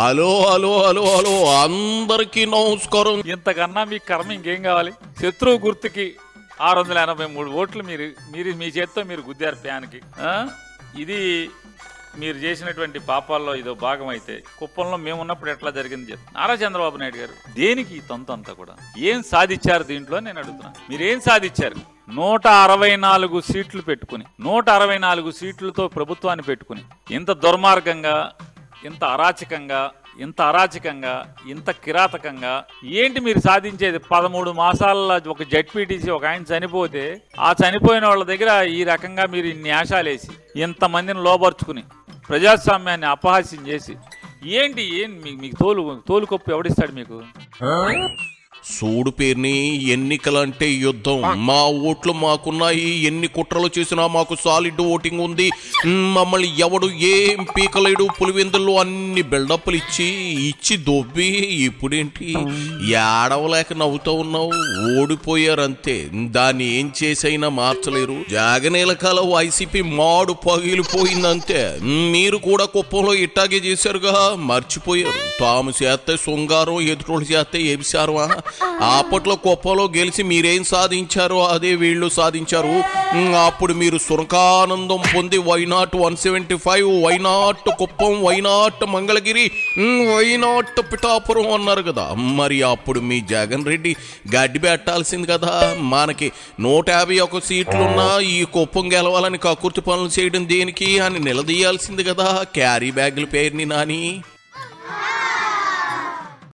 Hello hello hello hello అందరికీ నమస్కారం. ఇంతకన్నా మీ కర్మ ఇంకేం కావాలి? శత్రువు గుర్తుకి 683 ఓట్లు మీరు మీ చేత్తో మీరు గుద్దారు ఫ్యాన్కి. ఇది మీరు చేసినటువంటి పాపాల్లో ఇదో భాగం. అయితే కుప్పంలో మేమున్నప్పుడు ఎట్లా జరిగింది చెప్పి నారా చంద్రబాబు నాయుడు గారు దేనికి తొంత అంతా కూడా ఏం సాధించారు దీంట్లో నేను అడుగుతున్నాను. మీరేం సాధించారు? 164 సీట్లు పెట్టుకుని 164 సీట్లతో ప్రభుత్వాన్ని పెట్టుకుని ఇంత దుర్మార్గంగా, ఇంత అరాచకంగా, ఇంత కిరాతకంగా ఏంటి మీరు సాధించేది? 13 మాసాల ఒక జడ్పీటీసీ ఒక ఆయన చనిపోతే ఆ చనిపోయిన వాళ్ళ దగ్గర ఈ రకంగా మీరు ఇన్ని ఆశాలేసి ఇంతమందిని లోబర్చుకుని ప్రజాస్వామ్యాన్ని అపహాస్యం చేసి ఏంటి మీకు తోలు కొప్పు ఎవడిస్తాడు మీకు? సూడు పేరుని ఎన్నికలంటే యుద్ధం. మా ఓట్లు మాకున్నాయి. ఎన్ని కుట్రలు చేసినా మాకు సాలిడ్ ఓటింగ్ ఉంది. మమ్మల్ని ఎవడు ఏం పీకలేడు. పులివెందుల్లో అన్ని బిల్డప్లు ఇచ్చి దొబ్బి ఇప్పుడేంటి ఏడవలేక నవ్వుతూ ఉన్నావు? ఓడిపోయారంతే. దాన్ని ఏం చేసైనా మార్చలేరు. జగనేలకాల వైసీపీ మాడు పగిలిపోయిందంతే. మీరు కూడా కుప్పంలో ఇట్టాగే చేశారుగా, మర్చిపోయారు. తాము చేస్తే శృంగారం, ఎదుటోళ్ళు చేస్తే ఏపిశారువా? అప్పట్లో కుప్పంలో గెలిచి మీరేం సాధించారో అదే వీళ్ళు సాధించారు. అప్పుడు మీరు సురకానందం పొంది why not 175, why not Kuppam, why not Mangalagiri, why not Pithapuram అన్నారు కదా. మరి అప్పుడు మీ జగన్ రెడ్డి గడ్డి పెట్టాల్సింది కదా. మనకి 151 సీట్లున్నా ఈ కుప్పం గెలవాలని కకుర్తి పనులు చేయడం దేనికి అని నిలదీయాల్సింది కదా. క్యారీ బ్యాగుల పేరుని నాని.